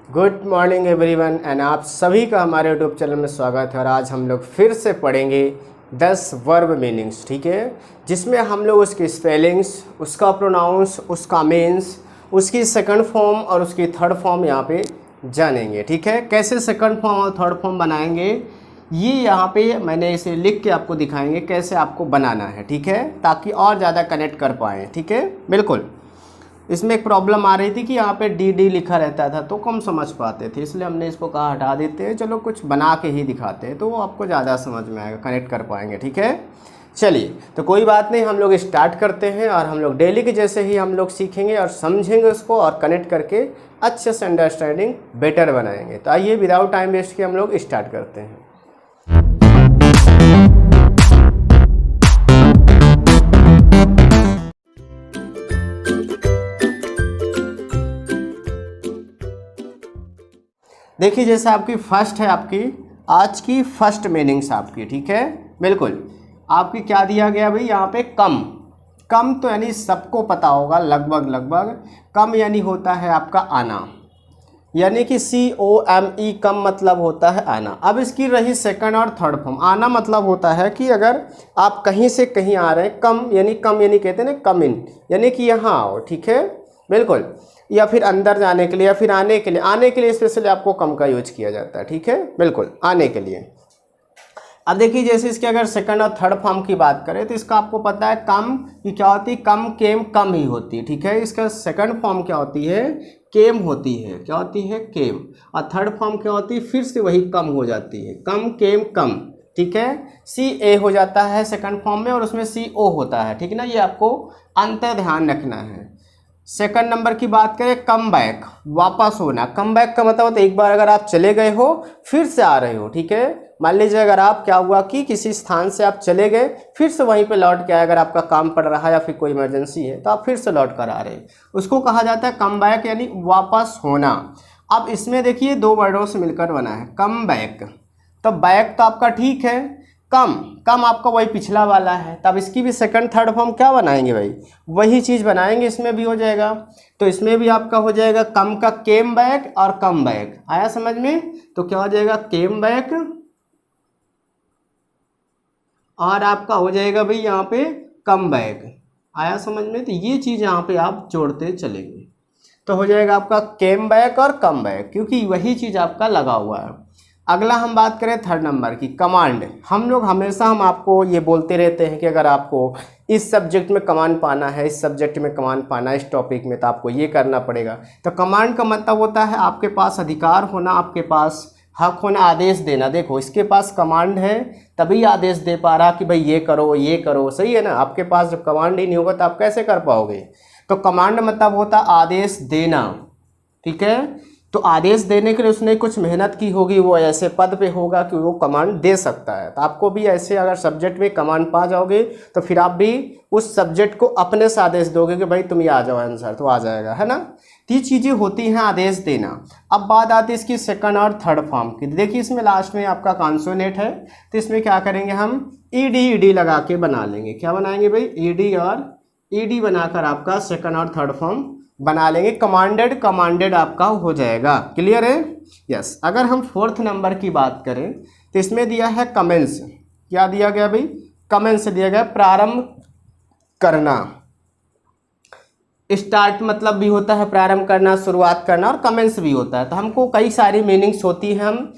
Good morning everyone and आप सभी का हमारे यूट्यूब चैनल में स्वागत है। और आज हम लोग फिर से पढ़ेंगे 10 वर्ब मीनिंग्स, ठीक है, जिसमें हम लोग उसकी स्पेलिंग्स, उसका प्रोनाउंस, उसका मीन्स, उसकी सेकंड फॉर्म और उसकी थर्ड फॉर्म यहाँ पे जानेंगे। ठीक है, कैसे सेकंड फॉर्म और थर्ड फॉर्म बनाएंगे ये यहाँ पे मैंने इसे लिख के आपको दिखाएंगे कैसे आपको बनाना है। ठीक है, ताकि और ज़्यादा कनेक्ट कर पाएँ। ठीक है, बिल्कुल। इसमें एक प्रॉब्लम आ रही थी कि यहाँ पे डी लिखा रहता था तो कम समझ पाते थे, इसलिए हमने इसको कहा हटा देते हैं, चलो कुछ बना के ही दिखाते हैं तो वो आपको ज़्यादा समझ में आएगा, कनेक्ट कर पाएंगे। ठीक है, चलिए तो कोई बात नहीं, हम लोग स्टार्ट करते हैं और हम लोग डेली के जैसे ही हम लोग सीखेंगे और समझेंगे उसको और कनेक्ट करके अच्छे से अंडरस्टैंडिंग बेटर बनाएंगे। तो आइए विदाउट टाइम वेस्ट के हम लोग स्टार्ट करते हैं। देखिए, जैसे आपकी फर्स्ट है, आपकी आज की फर्स्ट मीनिंग्स आपकी, ठीक है, बिल्कुल। आपकी क्या दिया गया भाई यहाँ पे? कम। कम तो यानी सबको पता होगा लगभग। कम यानी होता है आपका आना, यानी कि COME, कम मतलब होता है आना। अब इसकी रही सेकंड और थर्ड फॉर्म। आना मतलब होता है कि अगर आप कहीं से कहीं आ रहे हैं, कम यानी कहते हैं ना कम इन, यानी कि यहाँ आओ। ठीक है, बिल्कुल। या फिर अंदर जाने के लिए या फिर आने के लिए स्पेशली आपको कम का यूज किया जाता है। ठीक है, बिल्कुल, आने के लिए। अब देखिए, जैसे इसके अगर सेकंड और थर्ड फॉर्म की बात करें तो इसका आपको पता है कम की क्या होती है? कम, केम, कम ही होती है। ठीक है, इसका सेकंड फॉर्म क्या होती है? केम होती है। क्या होती है? केम। और थर्ड फॉर्म क्या होती है? फिर से वही कम हो जाती है, कम, केम, कम। ठीक है, CA हो जाता है सेकंड फॉर्म में और उसमें CO होता है। ठीक है ना, ये आपको अंतर ध्यान रखना है। सेकंड नंबर की बात करें, कम बैक, वापस होना। कम बैक का मतलब होता है एक बार अगर आप चले गए हो फिर से आ रहे हो। ठीक है, मान लीजिए अगर आप क्या हुआ कि किसी स्थान से आप चले गए फिर से वहीं पे लौट के आए, अगर आपका काम पड़ रहा है या फिर कोई इमरजेंसी है तो आप फिर से लौट कर आ रहे हैं, उसको कहा जाता है कम बैक, यानी वापस होना। अब इसमें देखिए दो वर्डों से मिलकर बना है कम बैक। तो बैक तो आपका ठीक है, कम आपका वही पिछला वाला है, तब इसकी भी सेकंड थर्ड फॉर्म क्या बनाएंगे भाई? वही चीज़ बनाएंगे, इसमें भी हो जाएगा। तो इसमें भी आपका हो जाएगा कम का केम बैक और कम बैक। आया समझ में? तो क्या हो जाएगा? केम बैक और आपका हो जाएगा भाई यहाँ पे कम बैक। आया समझ में? तो ये चीज़ यहाँ पे आप जोड़ते चलेंगे तो हो जाएगा आपका केम बैक और कम बैक, क्योंकि वही चीज़ आपका लगा हुआ है। अगला हम बात करें थर्ड नंबर की, कमांड। हम लोग हमेशा आपको ये बोलते रहते हैं कि अगर आपको इस सब्जेक्ट में कमांड पाना है, इस सब्जेक्ट में कमांड पाना है, इस टॉपिक में, तो आपको ये करना पड़ेगा। तो कमांड का मतलब होता है आपके पास अधिकार होना, आपके पास हक होना, आदेश देना। देखो, इसके पास कमांड है तभी आदेश दे पा रहा कि भाई ये करो, सही है ना। आपके पास जब कमांड ही नहीं होगा तो आप कैसे कर पाओगे? तो कमांड मतलब होता आदेश देना। ठीक है, तो आदेश देने के लिए उसने कुछ मेहनत की होगी, वो ऐसे पद पे होगा कि वो कमांड दे सकता है। तो आपको भी ऐसे अगर सब्जेक्ट में कमांड पा जाओगे तो फिर आप भी उस सब्जेक्ट को अपने से आदेश दोगे कि भाई तुम ये आ जाओ आंसर, तो आ जाएगा, है ना। तो ये चीज़ें होती हैं आदेश देना। अब बात आती है इसकी सेकंड और थर्ड फॉर्म की। देखिए, इसमें लास्ट में आपका कॉन्सोनेंट है तो इसमें क्या करेंगे हम? ED लगा के बना लेंगे। क्या बनाएंगे भाई? ED और ED बनाकर आपका सेकंड और थर्ड फॉर्म बना लेंगे। कमांडेड आपका हो जाएगा। क्लियर है? यस। अगर हम फोर्थ नंबर की बात करें तो इसमें दिया है कमेंस। क्या दिया गया भाई? कमेंस दिया गया, प्रारंभ करना। स्टार्ट मतलब भी होता है प्रारंभ करना, शुरुआत करना, और कमेंस भी होता है। तो हमको कई सारी मीनिंग्स होती हैं, हम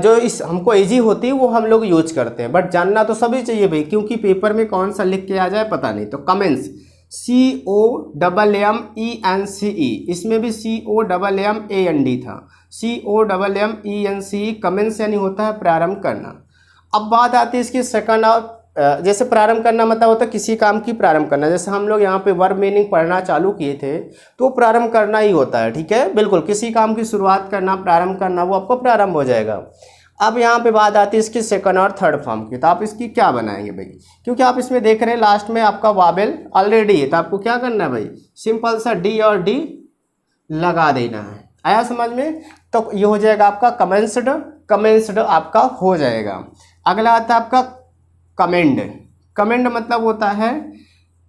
जो इस हमको ईजी होती है वो हम लोग यूज करते हैं, बट जानना तो सभी चाहिए भाई, क्योंकि पेपर में कौन सा लिख के आ जाए पता नहीं। तो कमेंस COMMENCE, इसमें भी COMMAND था, COMMENCE, कमेंस यानी होता है प्रारंभ करना। अब बात आती है इसकी सेकंड और जैसे प्रारंभ करना मतलब होता है किसी काम की प्रारंभ करना। जैसे हम लोग यहाँ पे वर्ब मीनिंग पढ़ना चालू किए थे तो प्रारंभ करना ही होता है। ठीक है, बिल्कुल, किसी काम की शुरुआत करना, प्रारंभ करना, वो आपको प्रारंभ हो जाएगा। अब यहाँ पे बात आती है इसकी सेकंड और थर्ड फॉर्म की। तो आप इसकी क्या बनाएंगे भाई? क्योंकि आप इसमें देख रहे हैं लास्ट में आपका वावेल ऑलरेडी है, तो आपको क्या करना है भाई? सिंपल सा D और D लगा देना है। आया समझ में? तो ये हो जाएगा आपका कमेंस्ड आपका हो जाएगा। अगला आता है आपका कमेंड। कमेंड मतलब होता है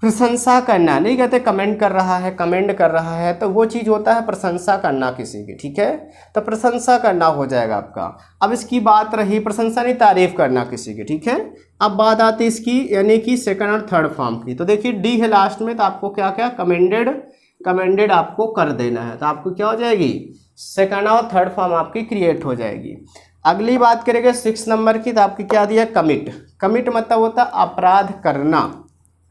प्रशंसा करना, नहीं कहते कमेंट कर रहा है, कमेंट कर रहा है, तो वो चीज़ होता है प्रशंसा करना किसी की, ठीक है। तो प्रशंसा करना हो जाएगा आपका। अब इसकी बात रही प्रशंसा नहीं, तारीफ करना किसी की, ठीक है। अब बात आती है इसकी यानी कि सेकंड और थर्ड फॉर्म की। तो देखिए डी है लास्ट में, तो आपको क्या क्या कमेंडेड आपको कर देना है, तो आपको क्या हो जाएगी, सेकंड और थर्ड फॉर्म आपकी क्रिएट हो जाएगी। अगली बात करेंगे 6 नंबर की, तो आपकी क्या दिया, कमिट मतलब होता है अपराध करना,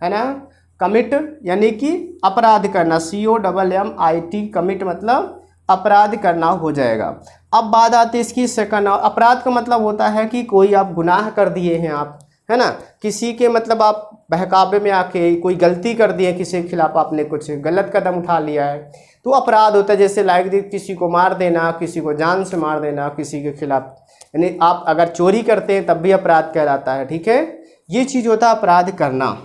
है ना। कमिट यानी कि अपराध करना, COMMIT, कमिट मतलब अपराध करना हो जाएगा। अब बात आती है इसकी सेकंड, अपराध का मतलब होता है कि कोई आप गुनाह कर दिए हैं आप, है ना, किसी के मतलब आप बहकावे में आके कोई गलती कर दी है, किसी के खिलाफ आपने कुछ गलत कदम उठा लिया है, तो अपराध होता है। जैसे लाइक किसी को मार देना, किसी को जान से मार देना, किसी के खिलाफ, यानी आप अगर चोरी करते हैं तब भी अपराध कहलाता है, ठीक है। ये चीज़ होता है अपराध करना।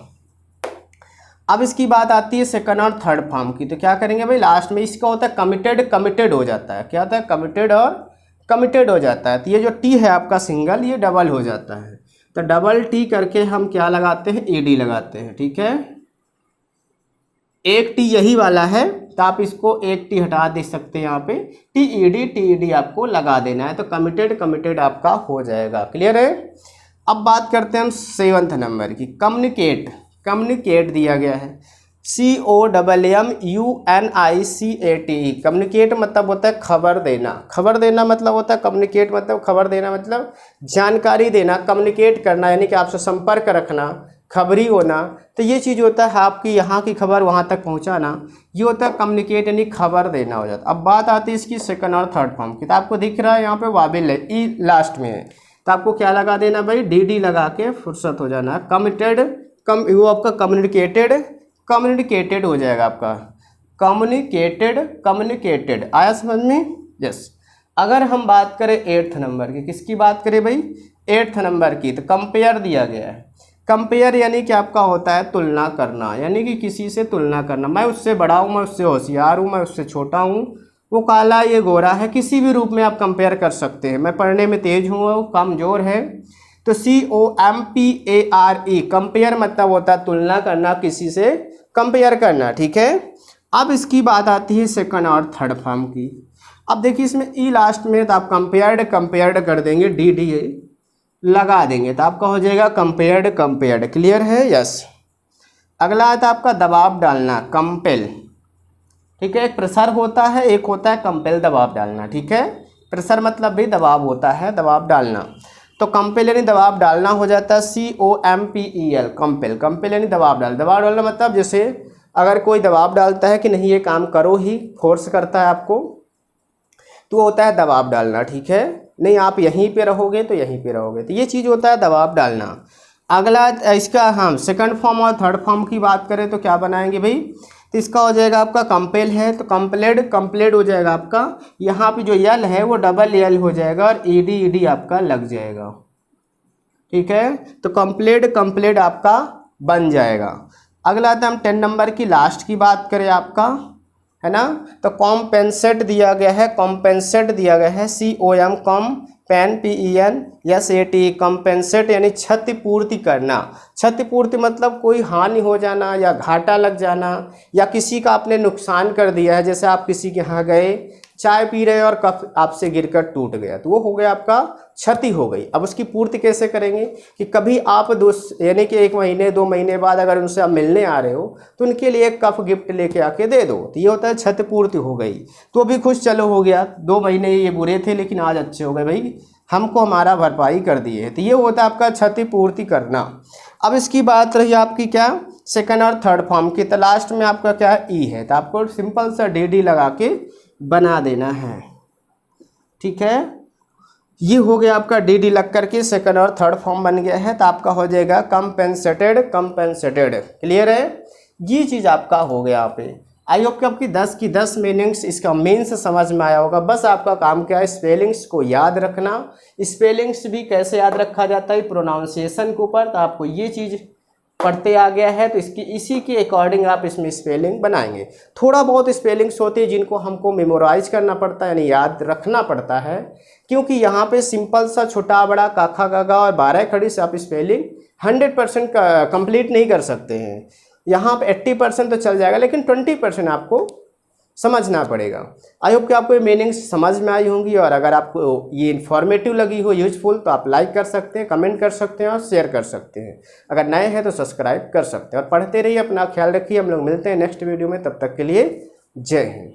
अब इसकी बात आती है सेकंड और थर्ड फॉर्म की, तो क्या करेंगे भाई, लास्ट में इसका होता है कमिटेड हो जाता है। क्या होता है, कमिटेड हो जाता है। तो ये जो टी है आपका सिंगल, ये डबल हो जाता है। तो डबल टी करके हम क्या लगाते हैं, ED लगाते हैं, ठीक है। एक टी यही वाला है, तो आप इसको एक टी हटा दे सकते हैं यहाँ पे, TED आपको लगा देना है, तो कमिटेड आपका हो जाएगा। क्लियर है। अब बात करते हैं हम 7th नंबर की, कम्युनिकेट दिया गया है, COMMUNICATE। कम्युनिकेट मतलब होता है खबर देना मतलब होता है, कम्युनिकेट मतलब खबर देना मतलब जानकारी देना, कम्युनिकेट करना यानी कि आपसे संपर्क रखना, खबरी होना। तो ये चीज़ होता है आपकी यहाँ की खबर वहाँ तक पहुँचाना, ये होता है कम्युनिकेट यानी खबर देना हो जाता है। अब बात आती है इसकी सेकंड और थर्ड फॉर्म की, तो आपको दिख रहा है यहाँ पे वाबिल है, ई लास्ट में है, तो आपको क्या लगा देना भाई, DD लगा के फुर्सत हो जाना। वो आपका कम्युनिकेटेड हो जाएगा आपका, कम्युनिकेटेड आया समझ में, यस। अगर हम बात करें 8th नंबर की, किसकी बात करें भाई, 8th नंबर की, तो कंपेयर दिया गया है। कंपेयर यानी कि आपका होता है तुलना करना, यानी कि किसी से तुलना करना, मैं उससे बड़ा हूँ, मैं उससे होशियार हूँ, मैं उससे छोटा हूँ, वो काला ये गोरा है, किसी भी रूप में आप कंपेयर कर सकते हैं। मैं पढ़ने में तेज हूँ, वो कमज़ोर है, तो COMPARE, कंपेयर मतलब होता है तुलना करना, किसी से कंपेयर करना, ठीक है। अब इसकी बात आती है सेकंड और थर्ड फॉर्म की। अब देखिए इसमें ई लास्ट में, तो आप कंपेयर्ड कर देंगे, DD लगा देंगे, तो आपका हो जाएगा कंपेयर्ड। क्लियर है, यस। अगला आता है आपका दबाव डालना, कंपेल, ठीक है। एक प्रेशर होता है, एक होता है कंपेल, दबाव डालना, ठीक है। प्रेशर मतलब भी दबाव होता है, दबाव डालना, तो कंपेल यानी दबाव डालना हो जाता है, COMPEL, कंपेल यानी दबाव डालना मतलब जैसे अगर कोई दबाव डालता है कि नहीं ये काम करो ही, फोर्स करता है आपको, तो होता है दबाव डालना, ठीक है। नहीं आप यहीं पे रहोगे तो यहीं पे रहोगे, तो ये चीज़ होता है दबाव डालना। अगला इसका हम सेकंड फॉर्म और थर्ड फॉर्म की बात करें तो क्या बनाएंगे भाई, तो इसका हो जाएगा आपका कंपेल है, तो कंप्लेड हो जाएगा आपका, यहाँ पे जो यल है वो डबल यल हो जाएगा और ED आपका लग जाएगा, ठीक है। तो कंप्लेड आपका बन जाएगा। अगला आता है हम 10 नंबर की लास्ट की बात करें आपका, है ना, तो कॉम्पेंसेट दिया गया है, COMPENSAT, कॉम्पेंसेट यानी क्षतिपूर्ति करना। क्षतिपूर्ति मतलब कोई हानि हो जाना या घाटा लग जाना, या किसी का आपने नुकसान कर दिया है, जैसे आप किसी के यहाँ गए, चाय पी रहे और कप आपसे गिरकर टूट गया, तो वो हो गया आपका क्षति हो गई। अब उसकी पूर्ति कैसे करेंगे कि कभी आप यानी कि 1 महीने 2 महीने बाद अगर उनसे आप मिलने आ रहे हो तो उनके लिए एक कप गिफ्ट लेके आके दे दो, तो ये होता है क्षतिपूर्ति हो गई। तो अभी खुश चलो हो गया, 2 महीने ये बुरे थे लेकिन आज अच्छे हो गए भाई, हमको हमारा भरपाई कर दिए, तो ये होता है आपका क्षतिपूर्ति करना। अब इसकी बात रही आपकी क्या, सेकंड और थर्ड फॉर्म की, तो लास्ट में आपका क्या ई है, तो आपको सिंपल सा DD लगा के बना देना है, ठीक है। ये हो गया आपका DD लग करके सेकंड और थर्ड फॉर्म बन गया है, तो आपका हो जाएगा कंपेंसेटेड। क्लियर है, ये चीज़ आपका हो गया यहाँ पे। आई होप कि आपकी 10 की 10 मीनिंग्स इसका मीन्स समझ में आया होगा। बस आपका काम क्या है, स्पेलिंग्स को याद रखना। स्पेलिंग्स भी कैसे याद रखा जाता है, प्रोनाउंसिएशन के ऊपर, तो आपको ये चीज़ पढ़ते आ गया है, तो इसी के अकॉर्डिंग आप इसमें स्पेलिंग बनाएंगे। थोड़ा बहुत स्पेलिंग्स होती है जिनको हमको मेमोराइज करना पड़ता है, यानी याद रखना पड़ता है, क्योंकि यहाँ पे सिंपल सा छोटा बड़ा काखा गागा और 12 खड़ी से आप स्पेलिंग 100% कंप्लीट नहीं कर सकते हैं। यहाँ पे 80% तो चल जाएगा, लेकिन 20% आपको समझना पड़ेगा। आई होप कि आपको ये मीनिंग समझ में आई होंगी, और अगर आपको ये इन्फॉर्मेटिव लगी हो, यूजफुल, तो आप लाइक कर सकते हैं, कमेंट कर सकते हैं और शेयर कर सकते हैं। अगर नए हैं तो सब्सक्राइब कर सकते हैं, और पढ़ते रहिए, अपना ख्याल रखिए। हम लोग मिलते हैं नेक्स्ट वीडियो में, तब तक के लिए जय हिंद।